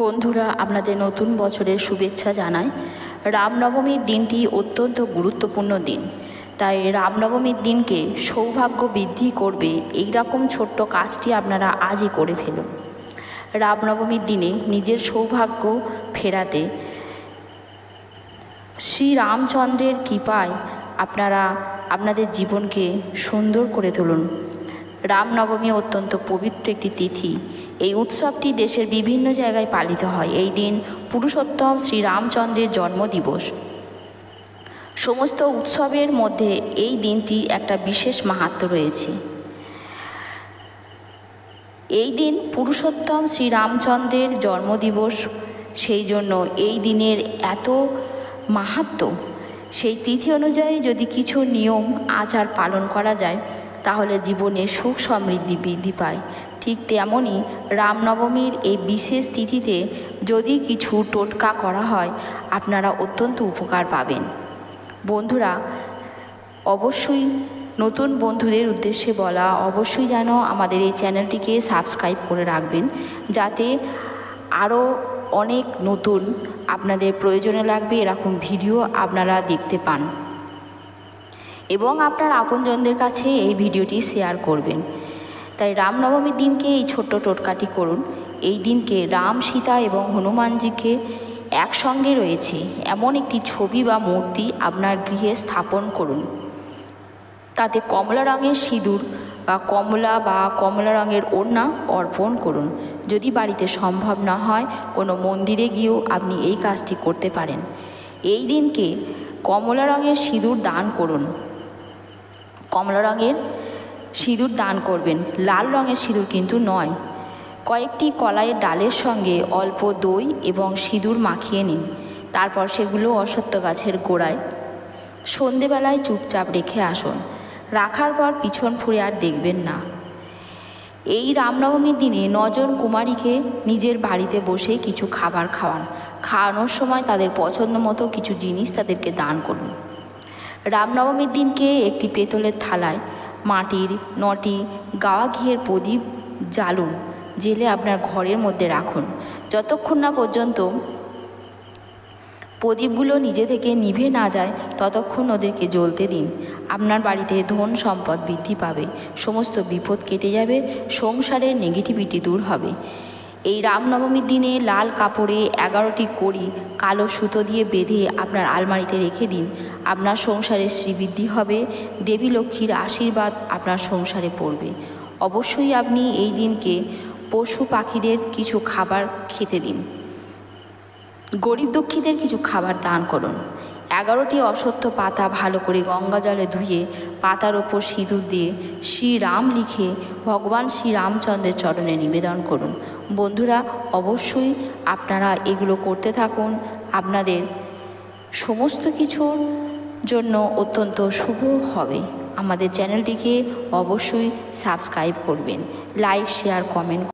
বন্ধুরা, আপনাদের নতুন বছরের শুভেচ্ছা জানাই। রামনবমীর দিনটি অত্যন্ত গুরুত্বপূর্ণ দিন, তাই রামনবমীর দিনকে সৌভাগ্য বৃদ্ধি করবে এই রকম ছোট্ট কাজটি আপনারা আজই করে ফেলুন। রামনবমীর দিনে নিজের সৌভাগ্য ফেরাতে শ্রীরামচন্দ্রের কৃপায় আপনারা আপনাদের জীবনকে সুন্দর করে তুলুন। রামনবমী অত্যন্ত পবিত্র একটি তিথি। এই উৎসবটি দেশের বিভিন্ন জায়গায় পালিত হয়। এই দিন পুরুষোত্তম শ্রীরামচন্দ্রের জন্মদিবস। সমস্ত উৎসবের মধ্যে এই দিনটি একটা বিশেষ মাহাত্ম্য রয়েছে। এই দিন পুরুষোত্তম শ্রীরামচন্দ্রের জন্মদিবস, সেই জন্য এই দিনের এত মাহাত্ম্য। সেই তিথি অনুযায়ী যদি কিছু নিয়ম আচার পালন করা যায় তাহলে জীবনে সুখ সমৃদ্ধি বৃদ্ধি পায়। ঠিক তেমনই রামনবমীর এই বিশেষ তিথিতে যদি কিছু টোটকা করা হয় আপনারা অত্যন্ত উপকার পাবেন। বন্ধুরা, অবশ্যই নতুন বন্ধুদের উদ্দেশ্যে বলা, অবশ্যই যেন আমাদের এই চ্যানেলটিকে সাবস্ক্রাইব করে রাখবেন, যাতে আরও অনেক নতুন আপনাদের প্রয়োজনে লাগবে এরকম ভিডিও আপনারা দেখতে পান, এবং আপনার আপনজনদের কাছে এই ভিডিওটি শেয়ার করবেন। তাই রামনবমীর দিনকে এই ছোট্ট টোটকাটি করুন। এই দিনকে রাম, সীতা এবং হনুমানজিকে একসঙ্গে রয়েছে এমন একটি ছবি বা মূর্তি আপনার গৃহে স্থাপন করুন। তাতে কমলা রঙের সিঁদুর বা কমলা রঙের ওড়না অর্পণ করুন। যদি বাড়িতে সম্ভব না হয় কোনো মন্দিরে গিয়েও আপনি এই কাজটি করতে পারেন। এই দিনকে কমলা রঙের সিঁদুর দান করুন। কমলা রঙের সিঁদুর দান করবেন, লাল রঙের সিঁদুর কিন্তু নয়। কয়েকটি কলাইয়ের ডালের সঙ্গে অল্প দই এবং সিঁদুর মাখিয়ে নিন। তারপর সেগুলো অশ্বত্থ গাছের গোড়ায় সন্ধেবেলায় চুপচাপ রেখে আসুন। রাখার পর পিছন ফুরে আর দেখবেন না। এই রামনবমীর দিনে 9 জন কুমারীকে নিজের বাড়িতে বসে কিছু খাবার খাওয়ান। খাওয়ানোর সময় তাদের পছন্দ মতো কিছু জিনিস তাদেরকে দান করুন। রামনবমীর দিনকে একটি পেতলের থালায় মাটির 9টি গাওয়া ঘিয়ের প্রদীপ জ্বালুন, জেলে আপনার ঘরের মধ্যে রাখুন। যতক্ষণ না পর্যন্ত প্রদীপগুলো নিজে থেকে নিভে না যায় ততক্ষণ ওদেরকে জ্বলতে দিন। আপনার বাড়িতে ধন সম্পদ বৃদ্ধি পাবে, সমস্ত বিপদ কেটে যাবে, সংসারের নেগেটিভিটি দূর হবে। এই রামনবমীর দিনে লাল কাপড়ে 11টি কড়ি কালো সুতো দিয়ে বেঁধে আপনার আলমারিতে রেখে দিন। আপনার সংসারে শ্রীবৃদ্ধি হবে, দেবী লক্ষ্মীর আশীর্বাদ আপনার সংসারে পড়বে। অবশ্যই আপনি এই দিনকে পশু পাখিদের কিছু খাবার খেতে দিন। গরিব দুঃখীদের কিছু খাবার দান করুন। 11টি অশ্বত্থ পাতা ভালো করে গঙ্গা জলে ধুয়ে পাতার ওপর সিঁদুর দিয়ে শ্রীরাম লিখে ভগবান শ্রীরামচন্দ্রের চরণে নিবেদন করুন। বন্ধুরা, অবশ্যই আপনারা এগুলো করতে থাকুন। আপনাদের সমস্ত কিছুর জন্য অত্যন্ত শুভ হবে। আমাদের চ্যানেলটিকে অবশ্যই সাবস্ক্রাইব করবেন, লাইক, শেয়ার, কমেন্ট